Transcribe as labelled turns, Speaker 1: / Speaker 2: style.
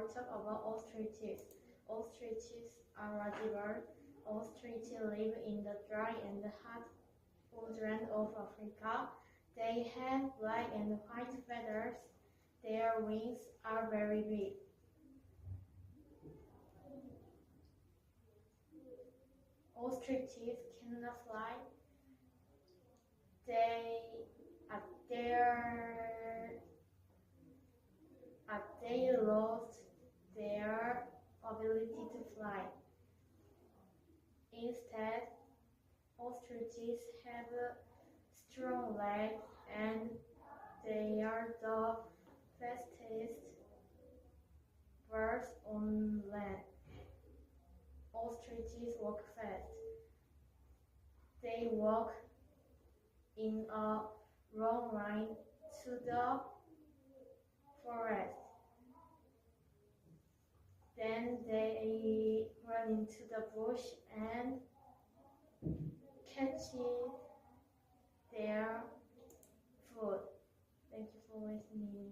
Speaker 1: will talk about ostriches. Ostriches are large. Ostriches live in the dry and hot woodland of Africa. They have black and white feathers. Their wings are very big. Ostriches cannot fly. They lost their ability to fly. Instead, ostriches have strong legs and they are the fastest birds on land. Ostriches walk fast. They walk in a long line to the forest. Then they run into the bush and catch their food. Thank you for listening.